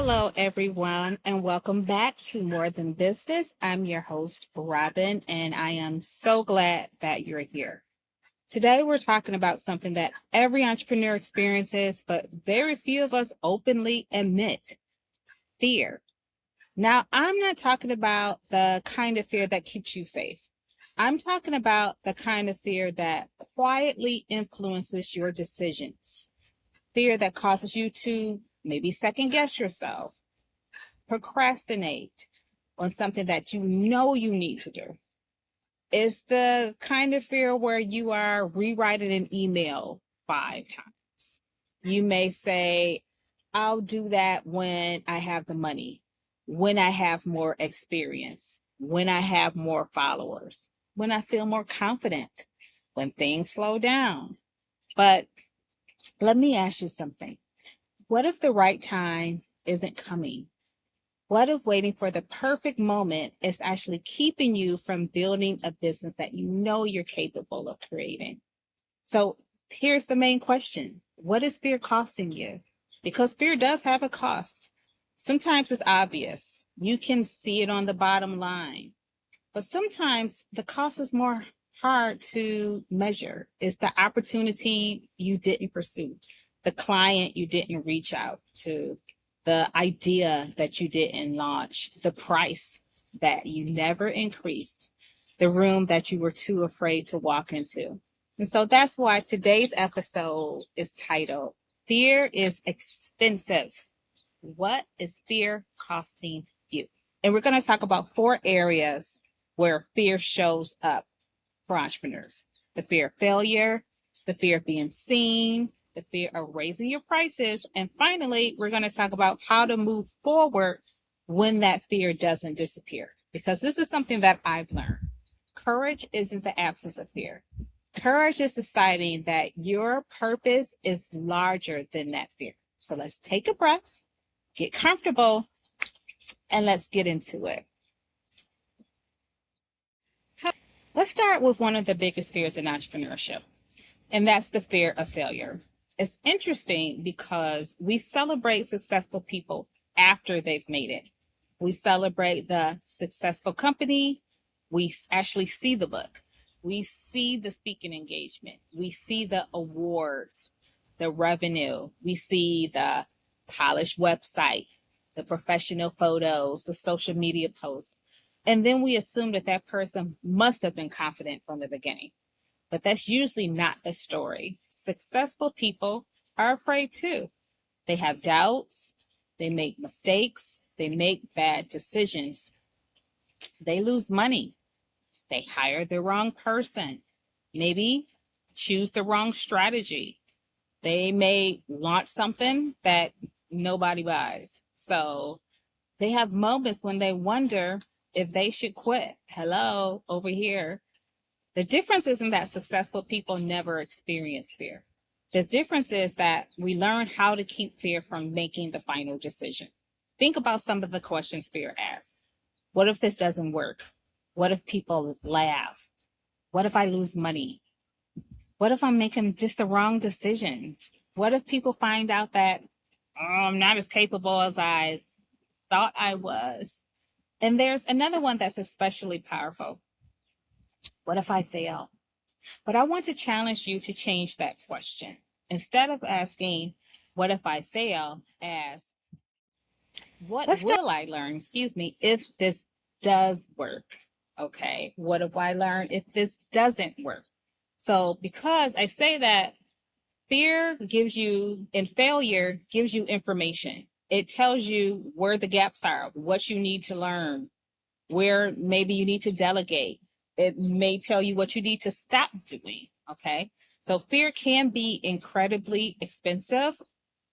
Hello, everyone, and welcome back to More Than Business. I'm your host, Robin, and I am so glad that you're here. Today, we're talking about something that every entrepreneur experiences, but very few of us openly admit: fear. Now, I'm not talking about the kind of fear that keeps you safe. I'm talking about the kind of fear that quietly influences your decisions, fear that causes you to maybe second guess yourself, procrastinate on something that you know you need to do. It's the kind of fear where you are rewriting an email 5 times. You may say, I'll do that when I have the money, when I have more experience, when I have more followers, when I feel more confident, when things slow down. But let me ask you something. What if the right time isn't coming? What if waiting for the perfect moment is actually keeping you from building a business that you know you're capable of creating? So here's the main question. What is fear costing you? Because fear does have a cost. Sometimes it's obvious. You can see it on the bottom line. But sometimes the cost is more hard to measure. It's the opportunity you didn't pursue, the client you didn't reach out to, the idea that you didn't launch, the price that you never increased, the room that you were too afraid to walk into. And so that's why today's episode is titled, Fear is Expensive. What is fear costing you? And we're going to talk about 4 areas where fear shows up for entrepreneurs: the fear of failure, the fear of being seen, the fear of raising your prices. And finally, we're going to talk about how to move forward when that fear doesn't disappear. Because this is something that I've learned. Courage isn't the absence of fear. Courage is deciding that your purpose is larger than that fear. So let's take a breath, get comfortable, and let's get into it. Let's start with one of the biggest fears in entrepreneurship, and that's the fear of failure. It's interesting because we celebrate successful people after they've made it. We celebrate the successful company. We actually see the book. We see the speaking engagement. We see the awards, the revenue. We see the polished website, the professional photos, the social media posts. And then we assume that that person must have been confident from the beginning. But that's usually not the story. Successful people are afraid too. They have doubts. They make mistakes. They make bad decisions. They lose money. They hire the wrong person. Maybe choose the wrong strategy. They may launch something that nobody buys. So they have moments when they wonder if they should quit. Hello, over here. The difference isn't that successful people never experience fear. The difference is that we learn how to keep fear from making the final decision. Think about some of the questions fear asks. What if this doesn't work? What if people laugh? What if I lose money? What if I'm making just the wrong decision? What if people find out that I'm not as capable as I thought I was? And there's another one that's especially powerful. What if I fail? But I want to challenge you to change that question. Instead of asking, what if I fail? Ask, what will I learn, if this does work? Okay, what have I learned if this doesn't work? So because I say that fear gives you, and failure gives you information. It tells you where the gaps are, what you need to learn, where maybe you need to delegate. It may tell you what you need to stop doing. Okay. So fear can be incredibly expensive,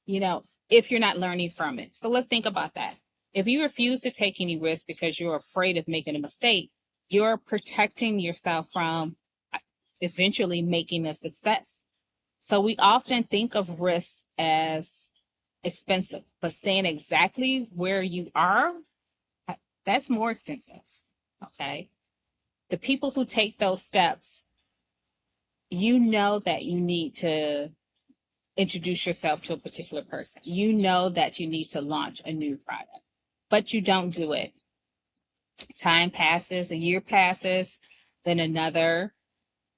if you're not learning from it. So let's think about that. If you refuse to take any risk because you're afraid of making a mistake, you're protecting yourself from eventually making a success. So we often think of risk as expensive, but staying exactly where you are, that's more expensive. Okay. The people who take those steps, you know that you need to introduce yourself to a particular person. You know that you need to launch a new product, but you don't do it. Time passes, a year passes, then another.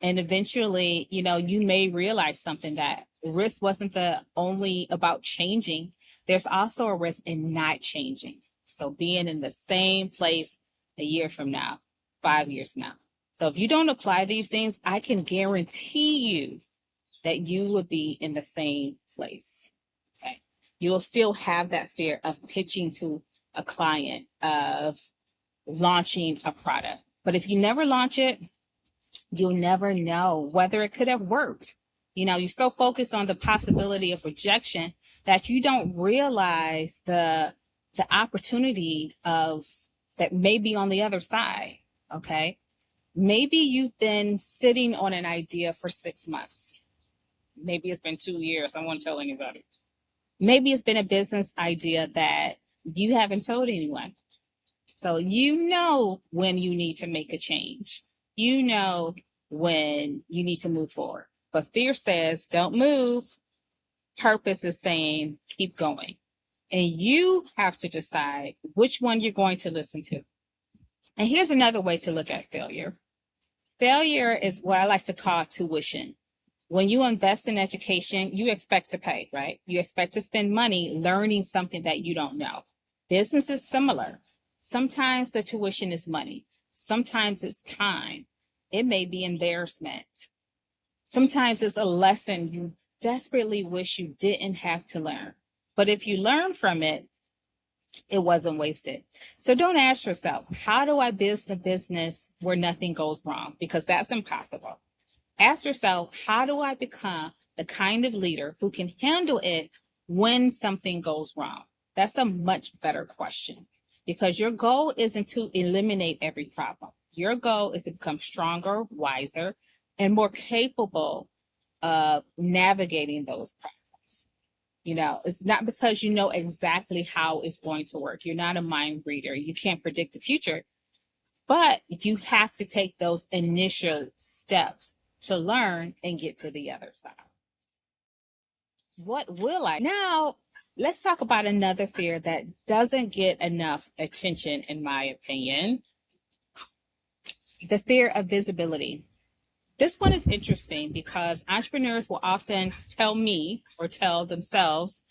And eventually, you may realize something, that risk wasn't the only about changing. There's also a risk in not changing. So being in the same place a year from now, 5 years from now. So if you don't apply these things, I can guarantee you that you will be in the same place. Okay. You'll still have that fear of pitching to a client, of launching a product. But if you never launch it, you'll never know whether it could have worked. You're so focused on the possibility of rejection that you don't realize the opportunity of that may be on the other side. Okay. Maybe you've been sitting on an idea for 6 months. Maybe it's been 2 years. I won't tell anybody. Maybe it's been a business idea that you haven't told anyone. So when you need to make a change. When you need to move forward. But fear says, don't move. Purpose is saying, keep going. And you have to decide which one you're going to listen to. And here's another way to look at failure. Failure is what I like to call tuition. When you invest in education, you expect to pay, right? You expect to spend money learning something that you don't know. Business is similar. Sometimes the tuition is money. Sometimes it's time. It may be embarrassment. Sometimes it's a lesson you desperately wish you didn't have to learn. But if you learn from it, it wasn't wasted. So don't ask yourself, how do I build a business where nothing goes wrong? Because that's impossible. Ask yourself, how do I become the kind of leader who can handle it when something goes wrong? That's a much better question, because your goal isn't to eliminate every problem. Your goal is to become stronger, wiser, and more capable of navigating those problems. It's not because you know exactly how it's going to work. You're not a mind reader. You can't predict the future, but you have to take those initial steps to learn and get to the other side. What will I? Now, let's talk about another fear that doesn't get enough attention, in my opinion. The fear of visibility. This one is interesting because entrepreneurs will often tell me or tell themselves,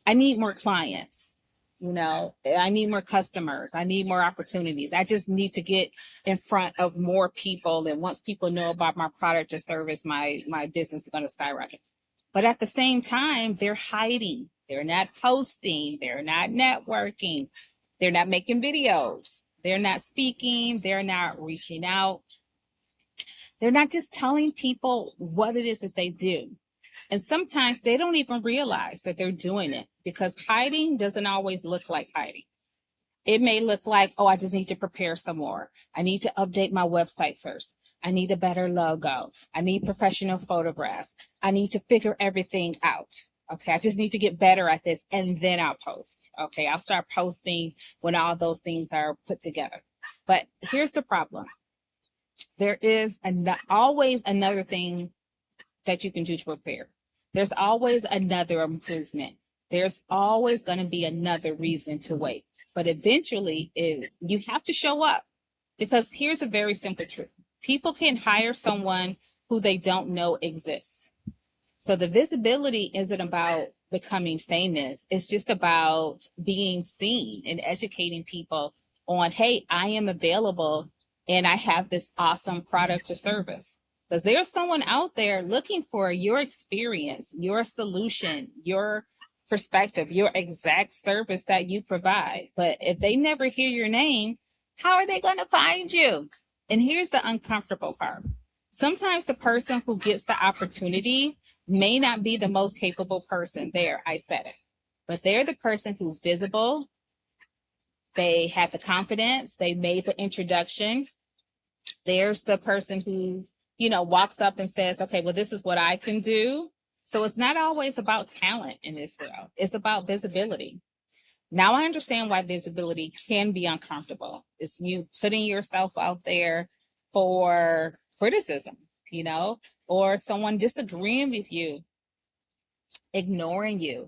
I need more clients. I need more customers. I need more opportunities. I just need to get in front of more people. And once people know about my product or service, my business is going to skyrocket. But at the same time, they're hiding. They're not posting. They're not networking. They're not making videos. They're not speaking. They're not reaching out. They're not just telling people what it is that they do. And sometimes they don't even realize that they're doing it, because hiding doesn't always look like hiding. It may look like, oh, I just need to prepare some more. I need to update my website first. I need a better logo. I need professional photographs. I need to figure everything out. Okay, I just need to get better at this, and then I'll post. Okay, I'll start posting when all those things are put together. But here's the problem. There is always another thing that you can do to prepare. There's always another improvement. There's always going to be another reason to wait. But eventually, you have to show up, because here's a very simple truth. People can hire someone who they don't know exists. So the visibility isn't about becoming famous. It's just about being seen and educating people on, hey, I am available and I have this awesome product or service. Because there's someone out there looking for your experience, your solution, your perspective, your exact service that you provide. But if they never hear your name, how are they going to find you? And here's the uncomfortable part. Sometimes the person who gets the opportunity may not be the most capable person there. I said it. But they're the person who's visible. They have the confidence. They made the introduction. There's the person who, walks up and says, okay, well, this is what I can do. So it's not always about talent in this world. It's about visibility. Now I understand why visibility can be uncomfortable. It's you putting yourself out there for criticism, or someone disagreeing with you. ignoring you.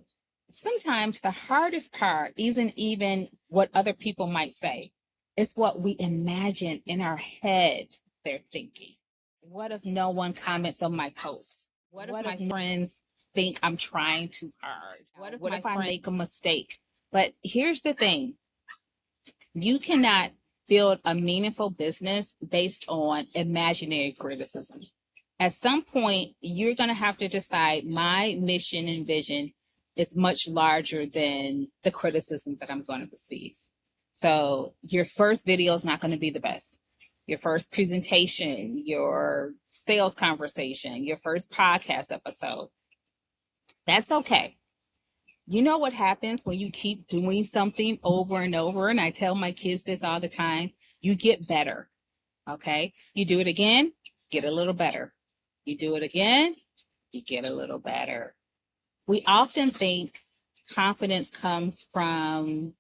Sometimes the hardest part isn't even what other people might say, it's what we imagine in our head they're thinking. What if no one comments on my post? What if my friends think I'm trying too hard? What if I make a mistake? But here's the thing, you cannot build a meaningful business based on imaginary criticism. At some point, you're going to have to decide my mission and vision is much larger than the criticism that I'm going to receive. So your first video is not going to be the best. Your first presentation, your sales conversation, your first podcast episode, that's okay. You know what happens when you keep doing something over and over? And I tell my kids this all the time, you get better. Okay. You do it again, get a little better. You do it again, you get a little better. We often think confidence comes from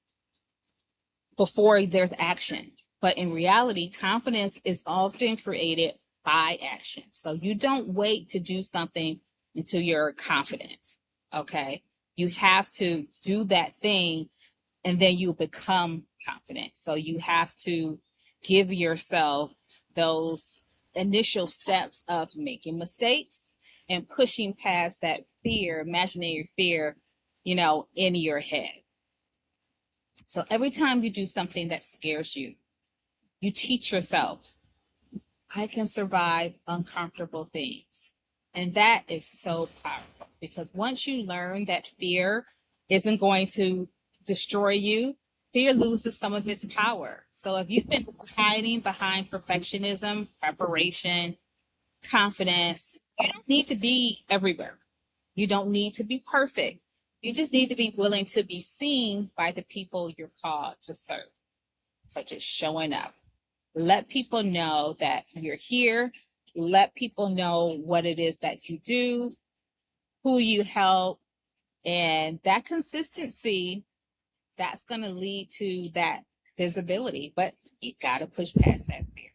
before there's action, but in reality, confidence is often created by action. So you don't wait to do something until you're confident. Okay. You have to do that thing and then you become confident. So you have to give yourself those initial steps of making mistakes and pushing past that fear, imaginary fear, in your head. So every time you do something that scares you, you teach yourself, I can survive uncomfortable things. And that is so powerful because once you learn that fear isn't going to destroy you, fear loses some of its power. So if you've been hiding behind perfectionism, preparation, confidence, you don't need to be everywhere. You don't need to be perfect. You just need to be willing to be seen by the people you're called to serve, such as showing up. Let people know that you're here. Let people know what it is that you do, who you help, and that consistency, that's going to lead to that visibility. But you got to push past that fear.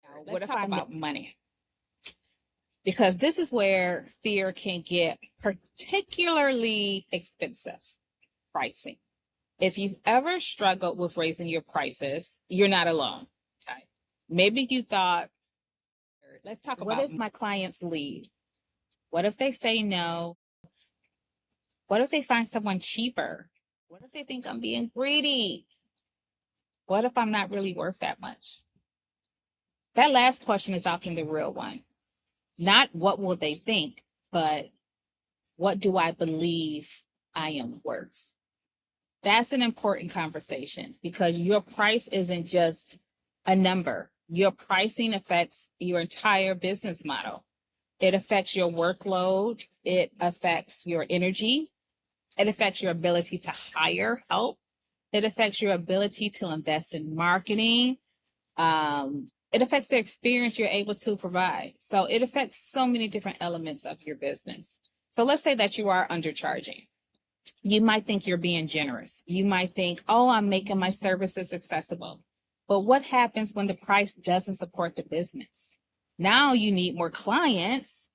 Now, what if talk about money? Because this is where fear can get particularly expensive. Pricing. If you've ever struggled with raising your prices, you're not alone. Okay. Maybe you thought, let's talk about what if my clients leave? What if they say no? What if they find someone cheaper? What if they think I'm being greedy? What if I'm not really worth that much? That last question is often the real one. Not what will they think, but what do I believe I am worth? That's an important conversation because your price isn't just a number. Your pricing affects your entire business model. It affects your workload. It affects your energy. It affects your ability to hire help. It affects your ability to invest in marketing. It affects the experience you're able to provide. So it affects so many different elements of your business. So let's say that you are undercharging. You might think you're being generous. You might think, oh, I'm making my services accessible. But what happens when the price doesn't support the business? Now you need more clients.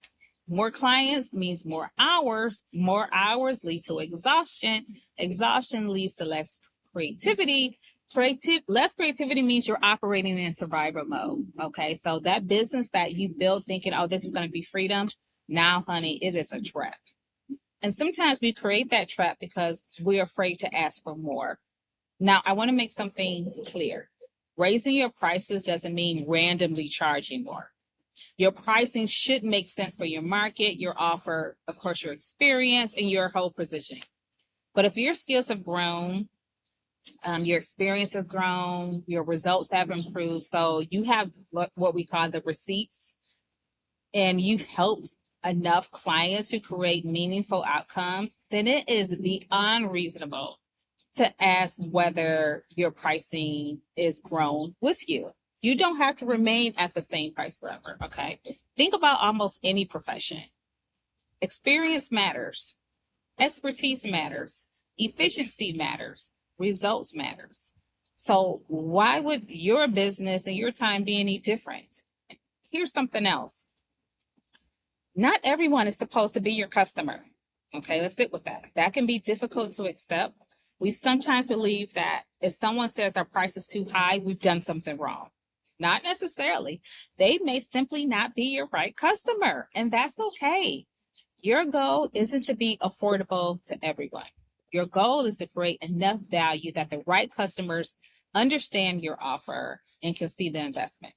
More clients means more hours. More hours lead to exhaustion. Exhaustion leads to less creativity. Less creativity means you're operating in survival mode. Okay, so that business that you built thinking, oh, this is going to be freedom. Now, honey, it is a trap. And sometimes we create that trap because we're afraid to ask for more. Now, I want to make something clear. Raising your prices doesn't mean randomly charging more. Your pricing should make sense for your market, your offer, of course, your experience, and your whole positioning. But if your skills have grown, your experience have grown, your results have improved, so you have what we call the receipts, and you've helped enough clients to create meaningful outcomes, then it is beyond reasonable to ask whether your pricing is grown with you. You don't have to remain at the same price forever, okay? Think about almost any profession. Experience matters. Expertise matters. Efficiency matters. Results matters. So why would your business and your time be any different? Here's something else. Not everyone is supposed to be your customer. Okay, let's sit with that. That can be difficult to accept. We sometimes believe that if someone says our price is too high, we've done something wrong. Not necessarily. They may simply not be your right customer, and that's okay. Your goal isn't to be affordable to everyone. Your goal is to create enough value that the right customers understand your offer and can see the investment.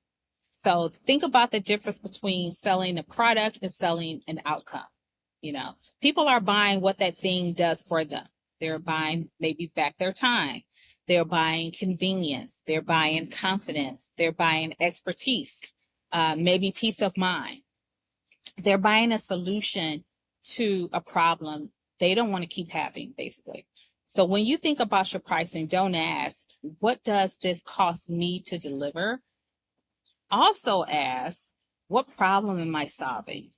So think about the difference between selling a product and selling an outcome. People are buying what that thing does for them. They're buying maybe back their time. They're buying convenience. They're buying confidence. They're buying expertise, maybe peace of mind. They're buying a solution to a problem they don't want to keep having, basically. So when you think about your pricing, don't ask, what does this cost me to deliver? Also ask, what problem am I solving?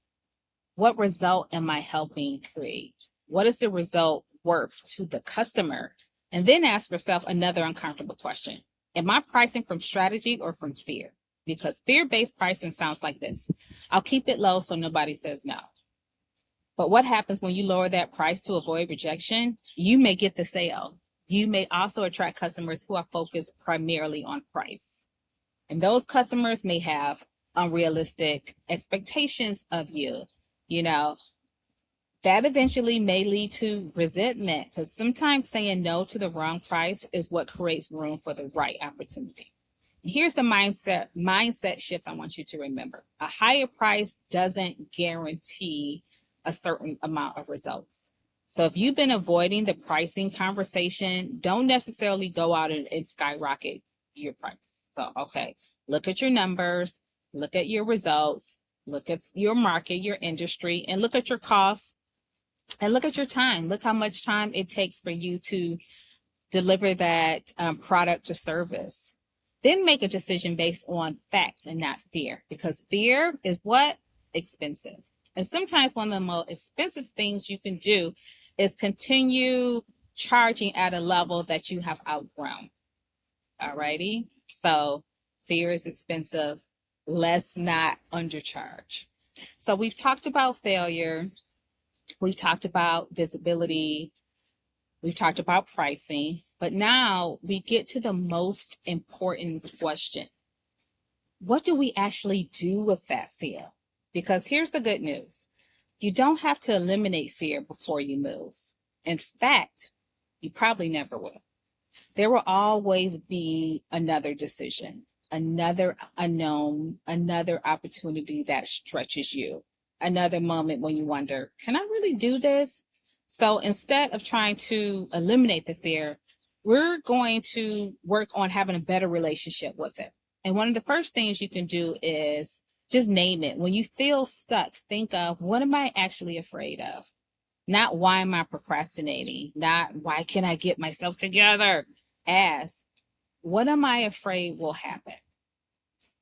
What result am I helping create? What is the result worth to the customer? And then ask yourself another uncomfortable question. Am I pricing from strategy or from fear? Because fear-based pricing sounds like this. I'll keep it low so nobody says no. But what happens when you lower that price to avoid rejection? You may get the sale. You may also attract customers who are focused primarily on price. And those customers may have unrealistic expectations of you. That eventually may lead to resentment, because sometimes saying no to the wrong price is what creates room for the right opportunity. Here's a mindset shift I want you to remember. A higher price doesn't guarantee a certain amount of results. So if you've been avoiding the pricing conversation, don't necessarily go out and skyrocket your price. So, okay, look at your numbers, look at your results, look at your market, your industry, and look at your costs, and look at your time. Look how much time it takes for you to deliver that product or service. Then make a decision based on facts and not fear, because fear is what? Expensive. And sometimes one of the most expensive things you can do is continue charging at a level that you have outgrown. Alrighty? So fear is expensive. Let's not undercharge. So we've talked about failure. We've talked about visibility. We've talked about pricing. But now we get to the most important question. What do we actually do with that fear? Because here's the good news. You don't have to eliminate fear before you move. In fact, you probably never will. There will always be another decision, another unknown, another opportunity that stretches you, another moment when you wonder, can I really do this? So instead of trying to eliminate the fear, we're going to work on having a better relationship with it. And one of the first things you can do is just name it. When you feel stuck, think of, what am I actually afraid of? Not why am I procrastinating? Not why can't I get myself together? Ask, what am I afraid will happen?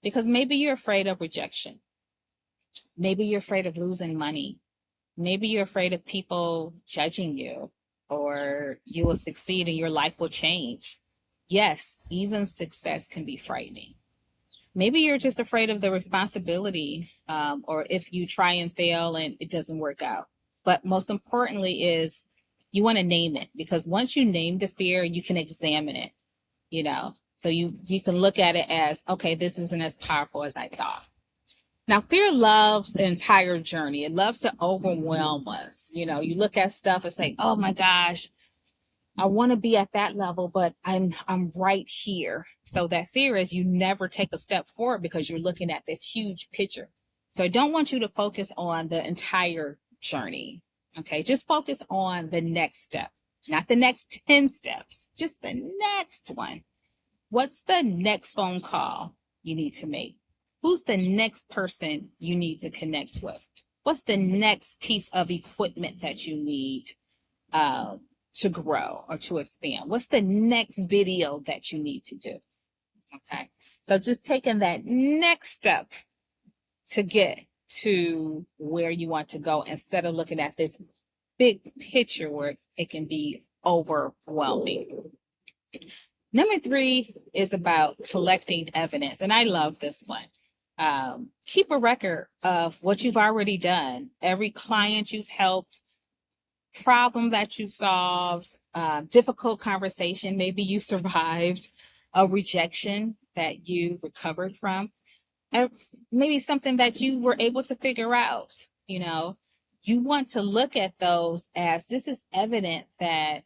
Because maybe you're afraid of rejection. Maybe you're afraid of losing money. Maybe you're afraid of people judging you, or you will succeed and your life will change. Yes, even success can be frightening. Maybe you're just afraid of the responsibility, or if you try and fail and it doesn't work out. But most importantly is you want to name it, because once you name the fear, you can examine it, so you can look at it as, okay, this isn't as powerful as I thought. Now, fear loves the entire journey. It loves to overwhelm us. You look at stuff and say, oh my gosh, I want to be at that level, but I'm right here. So that fear is you never take a step forward because you're looking at this huge picture. So I don't want you to focus on the entire journey. Okay, just focus on the next step, not the next 10 steps, just the next one. What's the next phone call you need to make? Who's the next person you need to connect with? What's the next piece of equipment that you need to grow or to expand? What's the next video that you need to do? Okay, so just taking that next step to get to where you want to go, instead of looking at this big picture where it can be overwhelming. Number 3 is about collecting evidence, and I love this one. Keep a record of what you've already done. Every client you've helped, problem that you solved, difficult conversation. Maybe you survived a rejection that you recovered from. It's maybe something that you were able to figure out. You want to look at those as this is evident that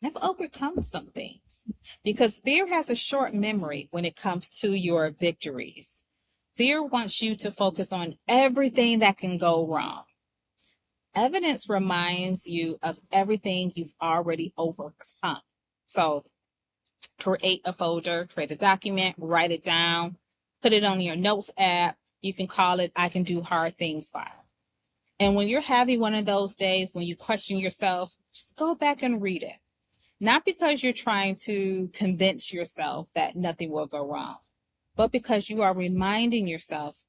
I've overcome some things, because fear has a short memory when it comes to your victories. Fear wants you to focus on everything that can go wrong. Evidence reminds you of everything you've already overcome. So create a folder, create a document, write it down, put it on your notes app. You can call it I Can Do Hard Things file. And when you're having one of those days when you question yourself, just go back and read it. Not because you're trying to convince yourself that nothing will go wrong, but because you are reminding yourself,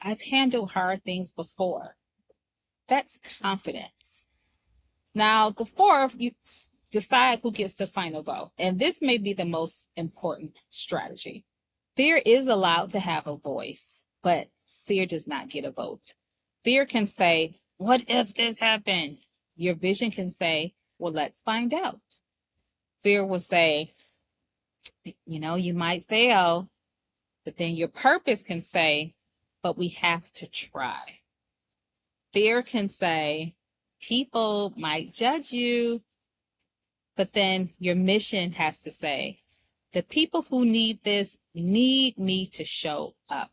I've handled hard things before. That's confidence. Now, the fourth, you decide who gets the final vote. And this may be the most important strategy. Fear is allowed to have a voice, but fear does not get a vote. Fear can say, what if this happened? Your vision can say, well, let's find out. Fear will say, you might fail, but then your purpose can say, but we have to try. Fear can say, people might judge you, but then your mission has to say, the people who need this need me to show up.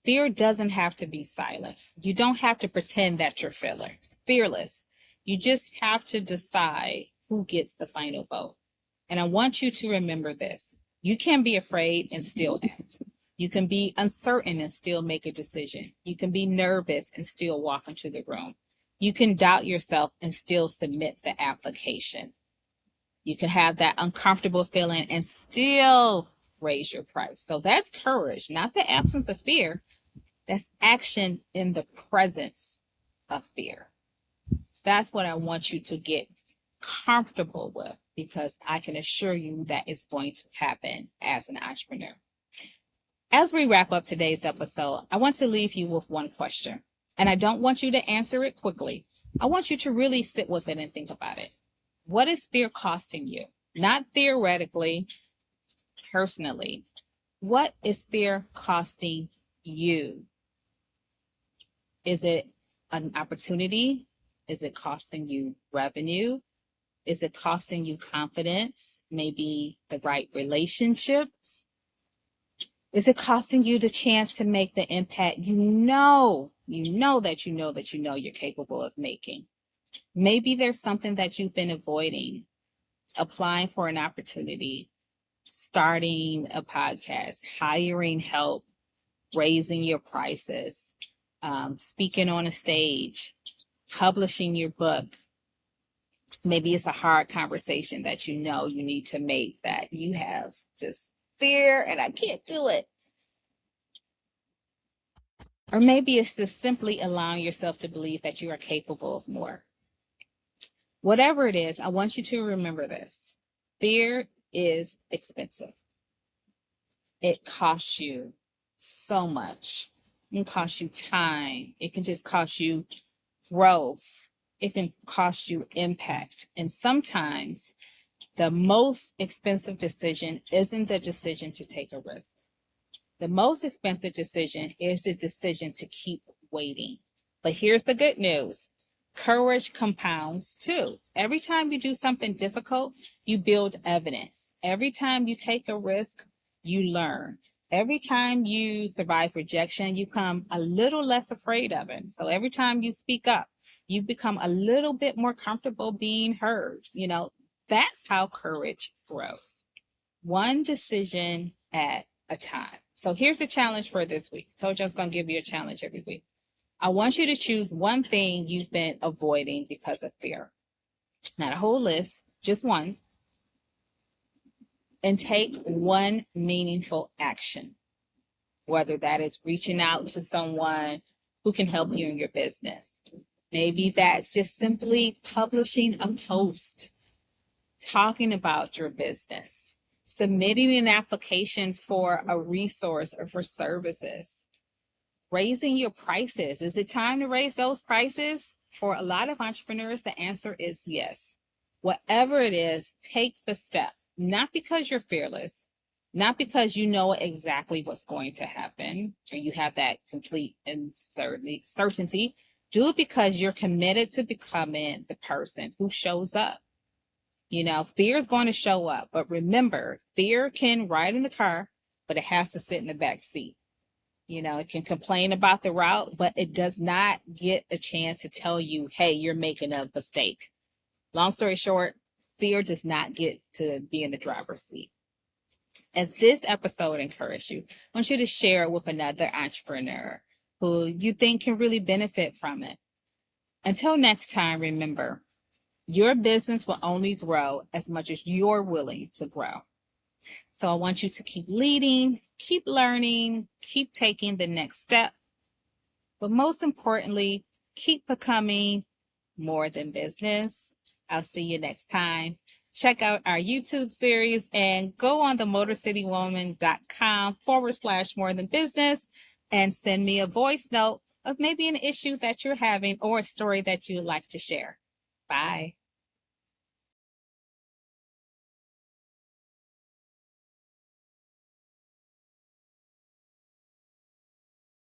Fear doesn't have to be silent. You don't have to pretend that you're fearless. You just have to decide who gets the final vote. And I want you to remember this. You can be afraid and still act. You can be uncertain and still make a decision. You can be nervous and still walk into the room. You can doubt yourself and still submit the application. You can have that uncomfortable feeling and still raise your price. So that's courage, not the absence of fear. That's action in the presence of fear. That's what I want you to get comfortable with, because I can assure you that it's going to happen as an entrepreneur. As we wrap up today's episode, I want to leave you with one question, and I don't want you to answer it quickly. I want you to really sit with it and think about it. What is fear costing you? Not theoretically, personally. What is fear costing you? Is it an opportunity? Is it costing you revenue? Is it costing you confidence? Maybe the right relationships? Is it costing you the chance to make the impact you know you're capable of making? Maybe there's something that you've been avoiding, applying for an opportunity, starting a podcast, hiring help, raising your prices, speaking on a stage, publishing your book. Maybe it's a hard conversation that you need to make, that you have just fear and I can't do it. Or maybe it's just simply allowing yourself to believe that you are capable of more. Whatever it is, I want you to remember this. Fear is expensive. It costs you so much. It can cost you time. It can just cost you growth. It can cost you impact. And sometimes the most expensive decision isn't the decision to take a risk. The most expensive decision is the decision to keep waiting. But here's the good news. Courage compounds too. Every time you do something difficult, you build evidence. Every time you take a risk, you learn. Every time you survive rejection, you become a little less afraid of it. So every time you speak up, you become a little bit more comfortable being heard. That's how courage grows. One decision at a time. So here's a challenge for this week. I told you I was going to give you a challenge every week. I want you to choose one thing you've been avoiding because of fear. Not a whole list, just one. And take one meaningful action, whether that is reaching out to someone who can help you in your business. Maybe that's just simply publishing a post, talking about your business, submitting an application for a resource or for services, raising your prices. Is it time to raise those prices? For a lot of entrepreneurs, the answer is yes. Whatever it is, take the step, not because you're fearless, not because you know exactly what's going to happen or you have that complete and certainty. Do it because you're committed to becoming the person who shows up. Fear is going to show up, but remember, fear can ride in the car, but it has to sit in the back seat. It can complain about the route, but it does not get a chance to tell you, hey, you're making a mistake. Long story short, fear does not get to be in the driver's seat. If this episode encouraged you, I want you to share it with another entrepreneur who you think can really benefit from it. Until next time, remember, your business will only grow as much as you're willing to grow. So I want you to keep leading, keep learning, keep taking the next step. But most importantly, keep becoming more than business. I'll see you next time. Check out our YouTube series and go on the motorcitywoman.com/more than business and send me a voice note of maybe an issue that you're having or a story that you would like to share. Bye.